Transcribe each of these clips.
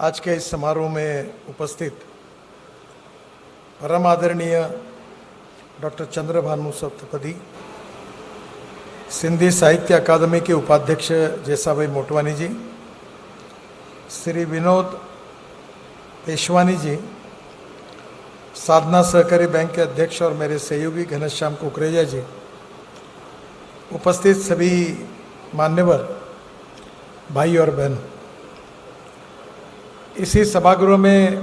आज के इस समारोह में उपस्थित परम आदरणीय डॉक्टर चंद्रभानु सप्तपदी, सिंधी साहित्य अकादमी के उपाध्यक्ष जैसाभाई मोटवानी जी, श्री विनोद पेशवानी जी, साधना सहकारी बैंक के अध्यक्ष और मेरे सहयोगी घनश्याम कुकरेजा जी, उपस्थित सभी मान्यवर भाई और बहन, इसी सभागृह में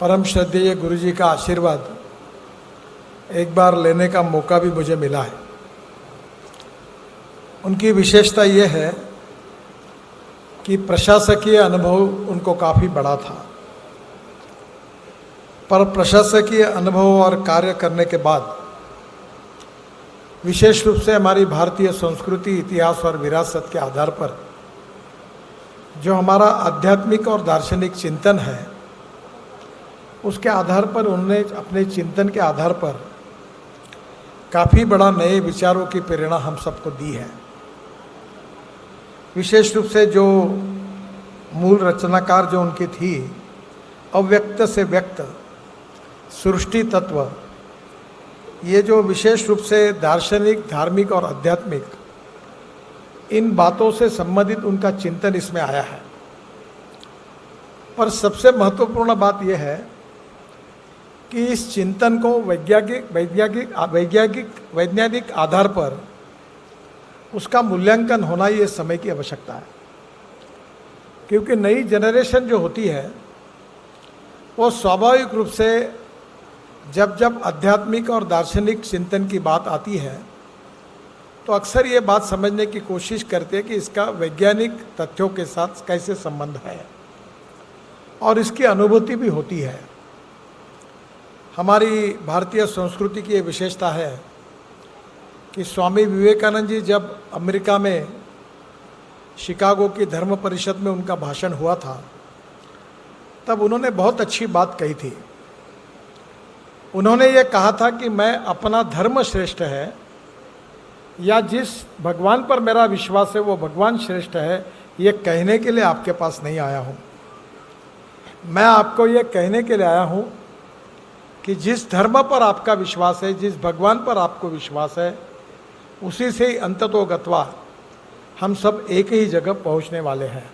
परम श्रद्धेय गुरु जी का आशीर्वाद एक बार लेने का मौका भी मुझे मिला है। उनकी विशेषता ये है कि प्रशासकीय अनुभव उनको काफ़ी बड़ा था, पर प्रशासकीय अनुभव और कार्य करने के बाद विशेष रूप से हमारी भारतीय संस्कृति, इतिहास और विरासत के आधार पर जो हमारा आध्यात्मिक और दार्शनिक चिंतन है, उसके आधार पर उन्होंने अपने चिंतन के आधार पर काफ़ी बड़ा नए विचारों की प्रेरणा हम सबको दी है। विशेष रूप से जो मूल रचनाकार जो उनकी थी, अव्यक्त से व्यक्त, सृष्टि तत्व, ये जो विशेष रूप से दार्शनिक, धार्मिक और आध्यात्मिक, इन बातों से संबंधित उनका चिंतन इसमें आया है। पर सबसे महत्वपूर्ण बात यह है कि इस चिंतन को वैज्ञानिक आधार पर उसका मूल्यांकन होना, ये समय की आवश्यकता है। क्योंकि नई जनरेशन जो होती है वो स्वाभाविक रूप से जब आध्यात्मिक और दार्शनिक चिंतन की बात आती है तो अक्सर ये बात समझने की कोशिश करते हैं कि इसका वैज्ञानिक तथ्यों के साथ कैसे संबंध है, और इसकी अनुभूति भी होती है। हमारी भारतीय संस्कृति की ये विशेषता है कि स्वामी विवेकानंद जी जब अमेरिका में शिकागो की धर्म परिषद में उनका भाषण हुआ था, तब उन्होंने बहुत अच्छी बात कही थी। उन्होंने ये कहा था कि मैं अपना धर्म श्रेष्ठ है, या जिस भगवान पर मेरा विश्वास है वो भगवान श्रेष्ठ है, ये कहने के लिए आपके पास नहीं आया हूँ। मैं आपको ये कहने के लिए आया हूँ कि जिस धर्म पर आपका विश्वास है, जिस भगवान पर आपको विश्वास है, उसी से ही अंततोगत्वा हम सब एक ही जगह पहुँचने वाले हैं।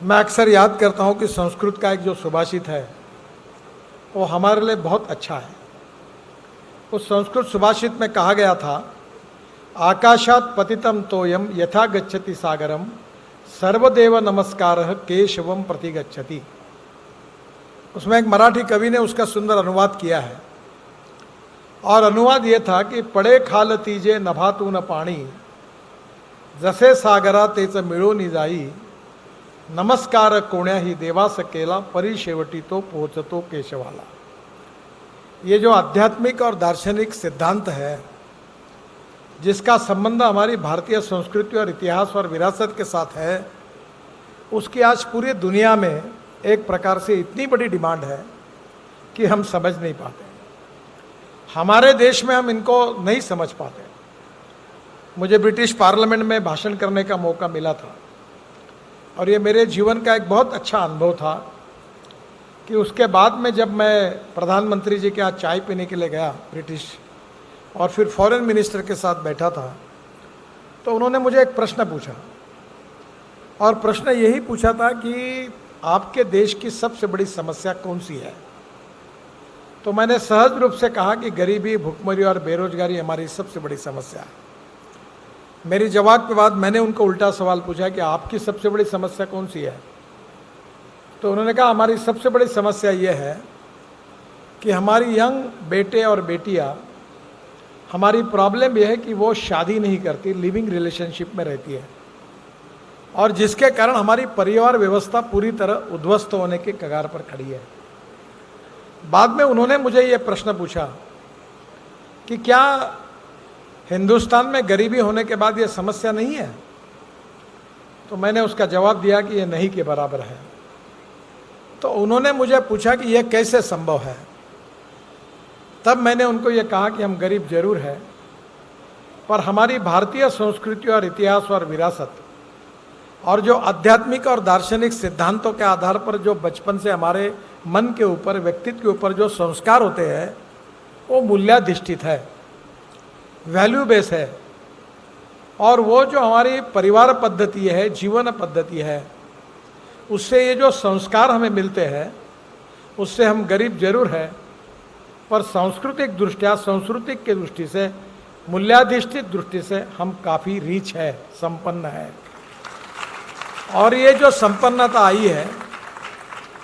मैं अक्सर याद करता हूँ कि संस्कृत का एक जो सुभाषित है वो हमारे लिए बहुत अच्छा है। उस संस्कृत सुभाषित में कहा गया था, आकाशात पतितम तोयम यथा गच्छति सागरम सर्वदेव नमस्कारः केशवम प्रति गच्छति। उसमें एक मराठी कवि ने उसका सुंदर अनुवाद किया है, और अनुवाद ये था कि पडे खाल तीजे नभातू न पाणी, जसे सागरा तेच मिळून जाई, नमस्कार कोण्याही देवास केला, परी शेवटी तो पोहोचतो केशवाला। ये जो आध्यात्मिक और दार्शनिक सिद्धांत है, जिसका संबंध हमारी भारतीय संस्कृति और इतिहास और विरासत के साथ है, उसकी आज पूरी दुनिया में एक प्रकार से इतनी बड़ी डिमांड है कि हम समझ नहीं पाते। हमारे देश में हम इनको नहीं समझ पाते। मुझे ब्रिटिश पार्लियामेंट में भाषण करने का मौका मिला था, और ये मेरे जीवन का एक बहुत अच्छा अनुभव था कि उसके बाद में जब मैं प्रधानमंत्री जी के यहाँ चाय पीने के लिए गया ब्रिटिश, और फिर फॉरेन मिनिस्टर के साथ बैठा था, तो उन्होंने मुझे एक प्रश्न पूछा, और प्रश्न यही पूछा था कि आपके देश की सबसे बड़ी समस्या कौन सी है। तो मैंने सहज रूप से कहा कि गरीबी, भुखमरी और बेरोजगारी हमारी सबसे बड़ी समस्या है। मेरी जवाब के बाद मैंने उनको उल्टा सवाल पूछा कि आपकी सबसे बड़ी समस्या कौन सी है। तो उन्होंने कहा, हमारी सबसे बड़ी समस्या ये है कि हमारी यंग बेटे और बेटियां, हमारी प्रॉब्लम यह है कि वो शादी नहीं करती, लिविंग रिलेशनशिप में रहती है, और जिसके कारण हमारी परिवार व्यवस्था पूरी तरह उद्ध्वस्त होने के कगार पर खड़ी है। बाद में उन्होंने मुझे ये प्रश्न पूछा कि क्या हिंदुस्तान में गरीबी होने के बाद ये समस्या नहीं है। तो मैंने उसका जवाब दिया कि ये नहीं के बराबर है। तो उन्होंने मुझे पूछा कि यह कैसे संभव है। तब मैंने उनको ये कहा कि हम गरीब जरूर हैं, पर हमारी भारतीय संस्कृति और इतिहास और विरासत और जो आध्यात्मिक और दार्शनिक सिद्धांतों के आधार पर जो बचपन से हमारे मन के ऊपर, व्यक्तित्व के ऊपर जो संस्कार होते हैं वो मूल्याधिष्ठित है, वैल्यू बेस है। और वो जो हमारी परिवार पद्धति है, जीवन पद्धति है, उससे ये जो संस्कार हमें मिलते हैं उससे हम गरीब जरूर हैं, पर सांस्कृतिक दृष्टिया, सांस्कृतिक की दृष्टि से, मूल्याधिष्ठित दृष्टि से हम काफ़ी रिच है, संपन्न है। और ये जो संपन्नता आई है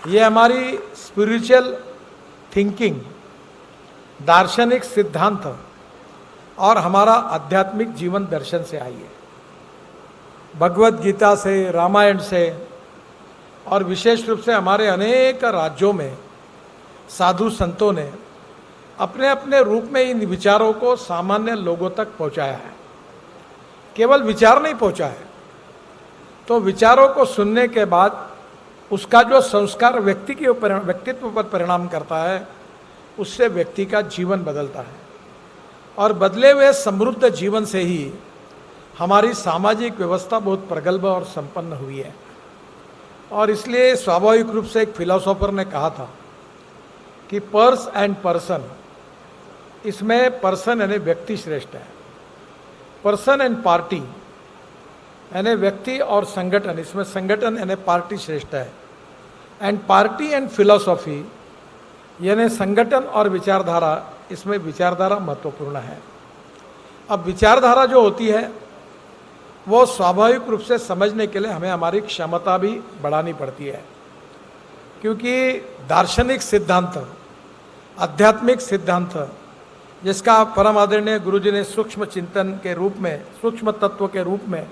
ये हमारी स्पिरिचुअल थिंकिंग, दार्शनिक सिद्धांत और हमारा आध्यात्मिक जीवन दर्शन से आई है। भगवत गीता से, रामायण से और विशेष रूप से हमारे अनेक राज्यों में साधु संतों ने अपने अपने रूप में इन विचारों को सामान्य लोगों तक पहुंचाया है। केवल विचार नहीं पहुंचा है, तो विचारों को सुनने के बाद उसका जो संस्कार व्यक्तित्व पर परिणाम करता है, उससे व्यक्ति का जीवन बदलता है। और बदले हुए समृद्ध जीवन से ही हमारी सामाजिक व्यवस्था बहुत प्रगल्भ और संपन्न हुई है। और इसलिए स्वाभाविक रूप से एक फिलोसोफर ने कहा था कि पर्स एंड पर्सन, इसमें पर्सन यानी व्यक्ति श्रेष्ठ है, पर्सन एंड पार्टी यानी व्यक्ति और संगठन, इसमें संगठन यानी पार्टी श्रेष्ठ है, एंड पार्टी एंड फिलोसॉफी यानी संगठन और विचारधारा, इसमें विचारधारा महत्वपूर्ण है। अब विचारधारा जो होती है वो स्वाभाविक रूप से समझने के लिए हमें हमारी क्षमता भी बढ़ानी पड़ती है, क्योंकि दार्शनिक सिद्धांत, आध्यात्मिक सिद्धांत, जिसका परम आदरणीय गुरु जी ने सूक्ष्म चिंतन के रूप में, सूक्ष्म तत्व के रूप में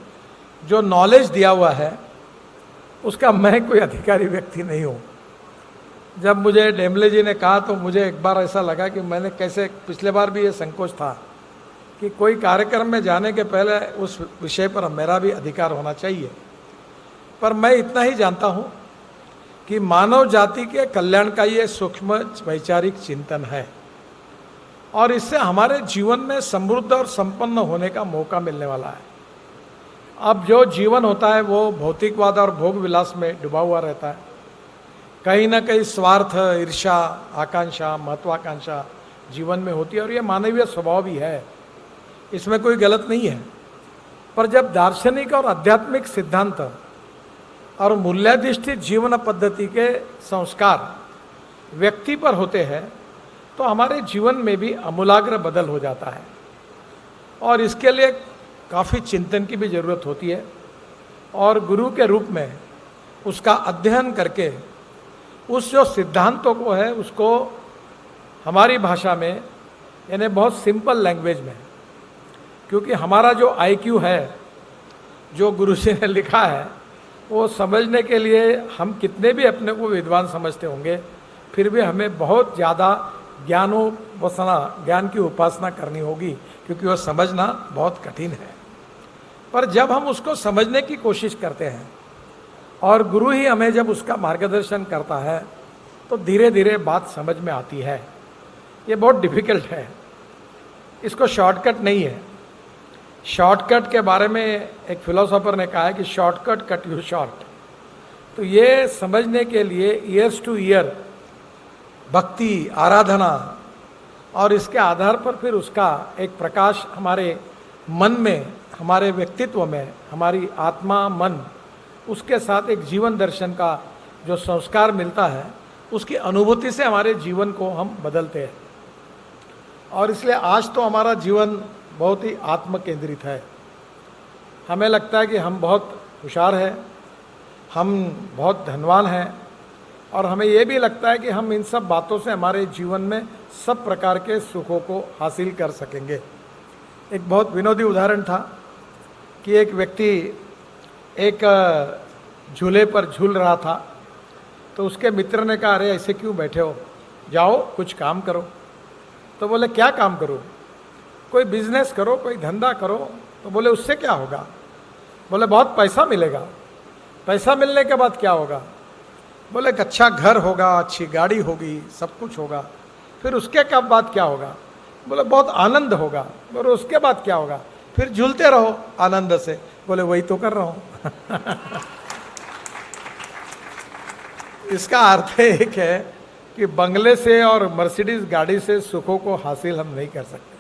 जो नॉलेज दिया हुआ है, उसका मैं कोई अधिकारी व्यक्ति नहीं हूँ। जब मुझे डेमले जी ने कहा तो मुझे एक बार ऐसा लगा कि मैंने कैसे, पिछले बार भी ये संकोच था कि कोई कार्यक्रम में जाने के पहले उस विषय पर मेरा भी अधिकार होना चाहिए। पर मैं इतना ही जानता हूँ कि मानव जाति के कल्याण का ये सूक्ष्म वैचारिक चिंतन है और इससे हमारे जीवन में समृद्ध और संपन्न होने का मौका मिलने वाला है। अब जो जीवन होता है वो भौतिकवाद और भोग विलास में डूबा हुआ रहता है। कहीं ना कहीं स्वार्थ, ईर्ष्या, आकांक्षा, महत्वाकांक्षा जीवन में होती है और ये मानवीय स्वभाव भी है, इसमें कोई गलत नहीं है। पर जब दार्शनिक और आध्यात्मिक सिद्धांत और मूल्याधिष्ठित जीवन पद्धति के संस्कार व्यक्ति पर होते हैं तो हमारे जीवन में भी आमूलाग्र बदल हो जाता है। और इसके लिए काफ़ी चिंतन की भी ज़रूरत होती है और गुरु के रूप में उसका अध्ययन करके उस जो सिद्धांतों को है उसको हमारी भाषा में, यानी बहुत सिंपल लैंग्वेज में, क्योंकि हमारा जो IQ है, जो गुरु जी ने लिखा है, वो समझने के लिए हम कितने भी अपने को विद्वान समझते होंगे, फिर भी हमें बहुत ज़्यादा ज्ञान की उपासना करनी होगी, क्योंकि वो समझना बहुत कठिन है। पर जब हम उसको समझने की कोशिश करते हैं और गुरु ही हमें जब उसका मार्गदर्शन करता है तो धीरे धीरे बात समझ में आती है। ये बहुत डिफिकल्ट है, इसको शॉर्टकट नहीं है। शॉर्टकट के बारे में एक फिलोसोफर ने कहा है कि शॉर्टकट कट यू शॉर्ट। तो ये समझने के लिए ईयर्स टू ईयर भक्ति, आराधना और इसके आधार पर फिर उसका एक प्रकाश हमारे मन में, हमारे व्यक्तित्व में, हमारी आत्मा, मन, उसके साथ एक जीवन दर्शन का जो संस्कार मिलता है, उसकी अनुभूति से हमारे जीवन को हम बदलते हैं। और इसलिए आज तो हमारा जीवन बहुत ही आत्म केंद्रित है। हमें लगता है कि हम बहुत होशियार हैं, हम बहुत धनवान हैं, और हमें ये भी लगता है कि हम इन सब बातों से हमारे जीवन में सब प्रकार के सुखों को हासिल कर सकेंगे। एक बहुत विनोदी उदाहरण था कि एक व्यक्ति एक झूले पर झूल रहा था, तो उसके मित्र ने कहा, अरे ऐसे क्यों बैठे हो, जाओ कुछ काम करो। तो बोले क्या काम करो? कोई बिजनेस करो, कोई धंधा करो। तो बोले उससे क्या होगा? बोले बहुत पैसा मिलेगा। पैसा मिलने के बाद क्या होगा? बोले अच्छा घर होगा, अच्छी गाड़ी होगी, सब कुछ होगा। फिर उसके बाद क्या होगा? बोले बहुत आनंद होगा। बोले उसके बाद क्या होगा? फिर झूलते रहो आनंद से, बोले वही तो कर रहा हूं। इसका अर्थ एक है कि बंगले से और मर्सिडीज गाड़ी से सुखों को हासिल हम नहीं कर सकते।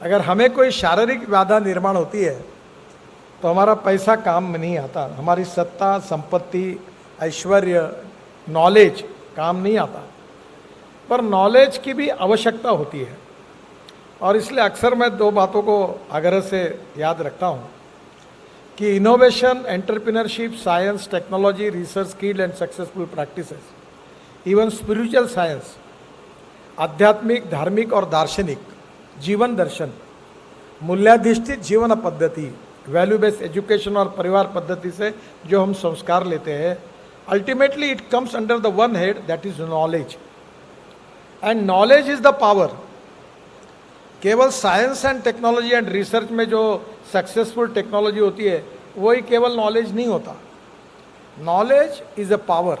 अगर हमें कोई शारीरिक बाधा निर्माण होती है तो हमारा पैसा काम में नहीं आता, हमारी सत्ता, संपत्ति, ऐश्वर्य, नॉलेज काम नहीं आता। पर नॉलेज की भी आवश्यकता होती है, और इसलिए अक्सर मैं दो बातों को आग्रह से याद रखता हूँ कि innovation, entrepreneurship, science, technology, research, skill and successful practices, even spiritual science, आध्यात्मिक, धार्मिक और दार्शनिक जीवन दर्शन, मूल्याधिष्ठित जीवन पद्धति, वैल्यू बेस्ड एजुकेशन और परिवार पद्धति से जो हम संस्कार लेते हैं, ultimately it comes under the one head, that is knowledge. And knowledge is the power. केवल science and technology and research में जो सक्सेसफुल टेक्नोलॉजी होती है वही केवल नॉलेज नहीं होता। Knowledge is a power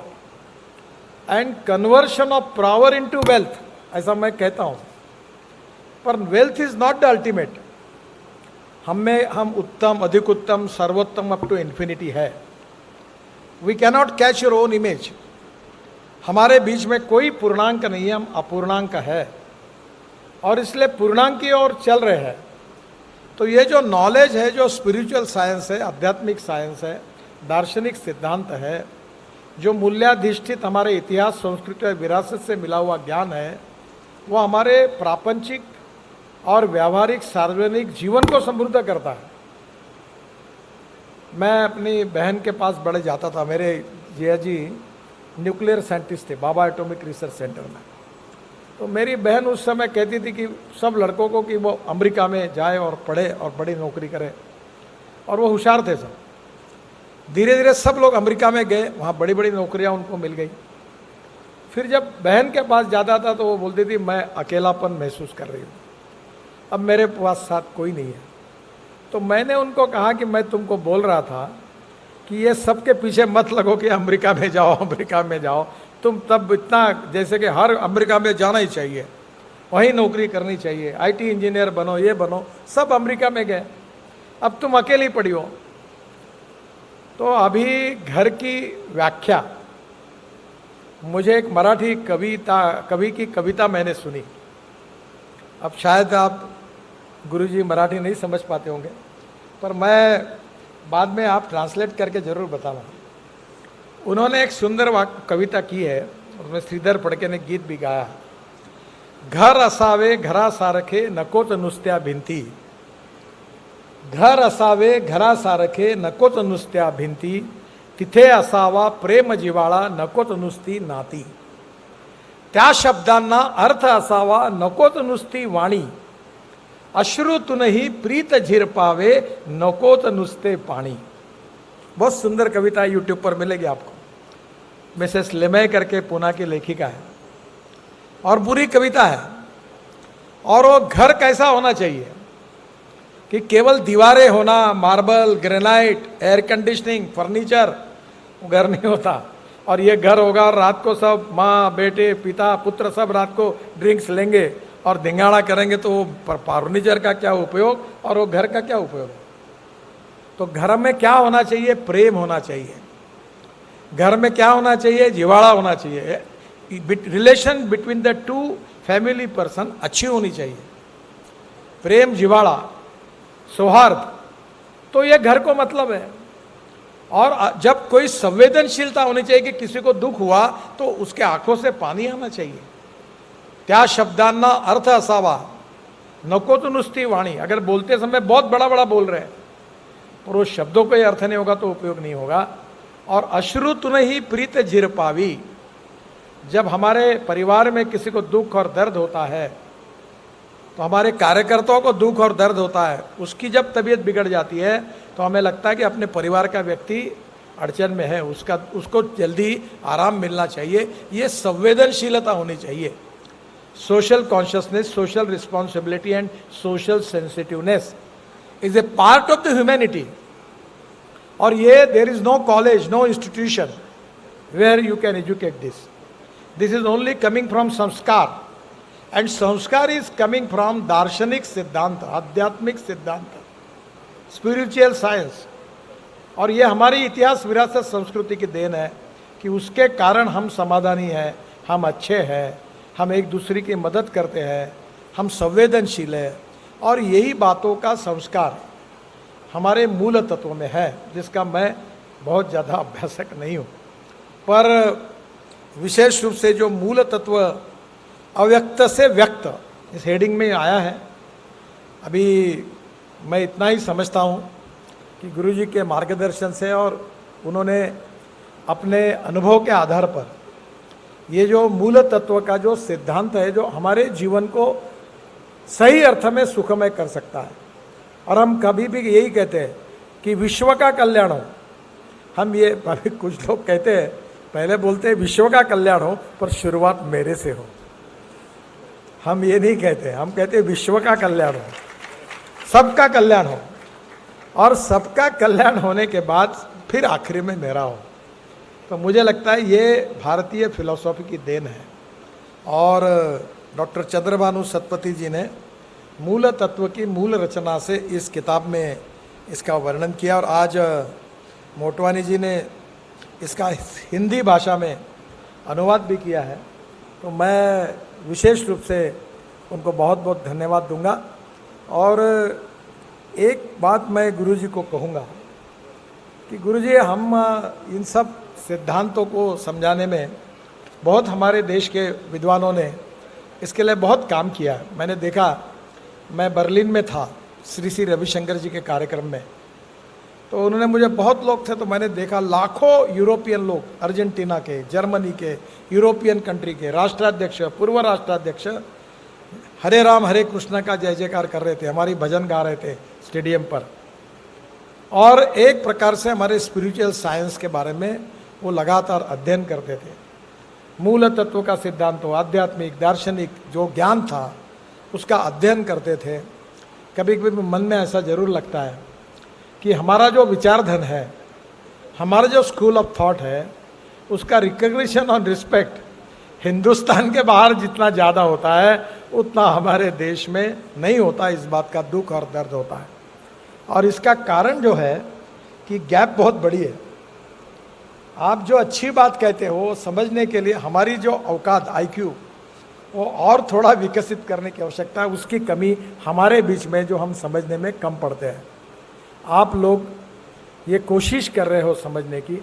and conversion of power into wealth, ऐसा मैं कहता हूं। पर wealth is not the ultimate. हम उत्तम, अधिक उत्तम, सर्वोत्तम अप टू इन्फिनिटी है। We cannot catch your own image. हमारे बीच में कोई पूर्णांक नहीं है, हम अपूर्णांक है, और इसलिए पूर्णांक की ओर चल रहे हैं। तो ये जो नॉलेज है, जो स्पिरिचुअल साइंस है, आध्यात्मिक साइंस है, दार्शनिक सिद्धांत है, जो मूल्याधिष्ठित हमारे इतिहास, संस्कृति और विरासत से मिला हुआ ज्ञान है, वो हमारे प्रापंचिक और व्यावहारिक सार्वजनिक जीवन को समृद्ध करता है। मैं अपनी बहन के पास बड़े जाता था। मेरे जिया जी न्यूक्लियर साइंटिस्ट थे बाबा एटॉमिक रिसर्च सेंटर में। तो मेरी बहन उस समय कहती थी कि सब लड़कों को कि वो अमेरिका में जाए और पढ़े और बड़ी नौकरी करे, और वो होशियार थे सब। धीरे धीरे सब लोग अमेरिका में गए, वहाँ बड़ी बड़ी नौकरियाँ उनको मिल गई। फिर जब बहन के पास जाता था तो वो बोलती थी मैं अकेलापन महसूस कर रही हूँ, अब मेरे पास साथ कोई नहीं है। तो मैंने उनको कहा कि मैं तुमको बोल रहा था कि ये सबके पीछे मत लगो कि अमेरिका में जाओ, अमेरिका में जाओ। तुम तब इतना जैसे कि हर अमेरिका में जाना ही चाहिए, वहीं नौकरी करनी चाहिए, आईटी इंजीनियर बनो, ये बनो, सब अमेरिका में गए, अब तुम अकेली पड़ी हो। तो अभी घर की व्याख्या, मुझे एक मराठी कवि की कविता मैंने सुनी। अब शायद आप गुरुजी मराठी नहीं समझ पाते होंगे, पर मैं बाद में आप ट्रांसलेट करके जरूर बताना। उन्होंने एक सुंदर कविता की है, उसमें श्रीधर फडके ने गीत भी गाया। घर असावे घरा सारखे नकोच नुसत्या भिंती, घर असावे घरा सारखे नकोच नुसत्या भिंती, तिथे असावा प्रेम जिवाळा नकोच नुसती नाती, त्या शब्दांना अर्थ असावा नकोच नुसती वाणी, अश्रुतूनही प्रीत झिरपावे नकोच नुसते पाणी। बहुत सुंदर कविता यूट्यूब पर मिलेगी आपको। मिसेस लेमे करके पुणे की लेखिका है, और पूरी कविता है। और वो घर कैसा होना चाहिए कि केवल दीवारें होना, marble, granite, air conditioning, furniture, वो घर नहीं होता। और ये घर होगा, रात को सब माँ, बेटे, पिता, पुत्र सब रात को ड्रिंक्स लेंगे और धिंगाड़ा करेंगे, तो वो फर्नीचर का क्या उपयोग और वो घर का क्या उपयोग। तो घर में क्या होना चाहिए? प्रेम होना चाहिए। घर में क्या होना चाहिए? जिवाड़ा होना चाहिए। Relation between the two family person अच्छी होनी चाहिए, प्रेम, जिवाड़ा, सौहार्द, तो ये घर को मतलब है। और जब कोई संवेदनशीलता होनी चाहिए कि किसी को दुख हुआ तो उसके आंखों से पानी आना चाहिए। त्या शब्दांना अर्थ असावा नको तो नुसती वाणी। अगर बोलते समय बहुत बड़ा बड़ा बोल रहे हैं पर वो शब्दों को ही अर्थ नहीं होगा तो उपयोग नहीं होगा। और अश्रुतुन ही प्रीत झिर पावी। जब हमारे परिवार में किसी को दुख और दर्द होता है तो हमारे कार्यकर्ताओं को दुख और दर्द होता है, उसकी जब तबीयत बिगड़ जाती है तो हमें लगता है कि अपने परिवार का व्यक्ति अड़चन में है, उसको जल्दी आराम मिलना चाहिए। ये संवेदनशीलता होनी चाहिए। Social consciousness, social responsibility and social sensitiveness is a part of the humanity. और ये there is no college, no institution where you can educate this. This is only coming from sanskar, and sanskar is coming from दार्शनिक सिद्धांत, आध्यात्मिक सिद्धांत, spiritual science, और ये हमारी इतिहास विरासत संस्कृति की देन है कि उसके कारण हम समाधानी हैं, हम अच्छे हैं, हम एक दूसरे की मदद करते हैं, हम संवेदनशील हैं, और यही बातों का संस्कार हमारे मूल तत्वों में है, जिसका मैं बहुत ज़्यादा अभ्यासक नहीं हूँ। पर विशेष रूप से जो मूल तत्व अव्यक्त से व्यक्त इस हेडिंग में आया है, अभी मैं इतना ही समझता हूँ कि गुरुजी के मार्गदर्शन से और उन्होंने अपने अनुभव के आधार पर ये जो मूल तत्व का जो सिद्धांत है, जो हमारे जीवन को सही अर्थ में सुखमय कर सकता है। और हम कभी भी यही कहते हैं कि विश्व का कल्याण हो। हम ये अभी कुछ लोग कहते हैं, पहले बोलते हैं विश्व का कल्याण हो पर शुरुआत मेरे से हो। हम ये नहीं कहते, हम कहते हैं विश्व का कल्याण हो, सबका कल्याण हो, और सबका कल्याण होने के बाद फिर आखिरी में मेरा हो। तो मुझे लगता है ये भारतीय फिलॉसफी की देन है। और डॉक्टर चंद्रभानु सतपथी जी ने मूल तत्व की मूल रचना से इस किताब में इसका वर्णन किया, और आज मोटवानी जी ने इसका हिंदी भाषा में अनुवाद भी किया है। तो मैं विशेष रूप से उनको बहुत बहुत धन्यवाद दूंगा। और एक बात मैं गुरुजी को कहूँगा कि गुरुजी, हम इन सब सिद्धांतों को समझाने में बहुत हमारे देश के विद्वानों ने इसके लिए बहुत काम किया है। मैंने देखा, मैं बर्लिन में था श्री श्री रविशंकर जी के कार्यक्रम में, तो उन्होंने मुझे, बहुत लोग थे, तो मैंने देखा लाखों यूरोपियन लोग, अर्जेंटीना के, जर्मनी के, यूरोपियन कंट्री के राष्ट्राध्यक्ष, पूर्व राष्ट्राध्यक्ष हरे राम हरे कृष्ण का जय जयकार कर रहे थे, हमारी भजन गा रहे थे स्टेडियम पर, और एक प्रकार से हमारे स्पिरिचुअल साइंस के बारे में वो लगातार अध्ययन करते थे। मूल तत्व का सिद्धांत हो, आध्यात्मिक दार्शनिक जो ज्ञान था उसका अध्ययन करते थे। कभी कभी मन में ऐसा जरूर लगता है कि हमारा जो विचारधन है, हमारा जो स्कूल ऑफ थॉट है, उसका रिकग्निशन और रिस्पेक्ट हिंदुस्तान के बाहर जितना ज़्यादा होता है उतना हमारे देश में नहीं होता। इस बात का दुख और दर्द होता है, और इसका कारण जो है कि गैप बहुत बड़ी है। आप जो अच्छी बात कहते हो, समझने के लिए हमारी जो औकात IQ वो और थोड़ा विकसित करने की आवश्यकता है। उसकी कमी हमारे बीच में, जो हम समझने में कम पड़ते हैं। आप लोग ये कोशिश कर रहे हो समझने की,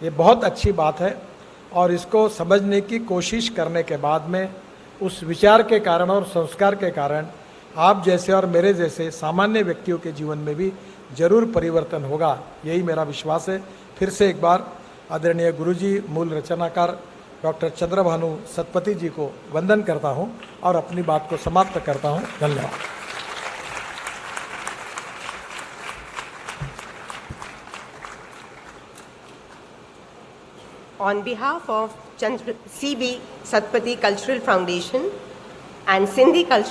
ये बहुत अच्छी बात है। और इसको समझने की कोशिश करने के बाद में उस विचार के कारण और संस्कार के कारण आप जैसे और मेरे जैसे सामान्य व्यक्तियों के जीवन में भी जरूर परिवर्तन होगा, यही मेरा विश्वास है। फिर से एक बार आदरणीय गुरुजी, मूल रचनाकार डॉक्टर चंद्रभानु सतपथी जी को वंदन करता हूं और अपनी बात को समाप्त करता हूं। धन्यवाद। On behalf of CB Satpathy Cultural Foundation and Sindhi Cultural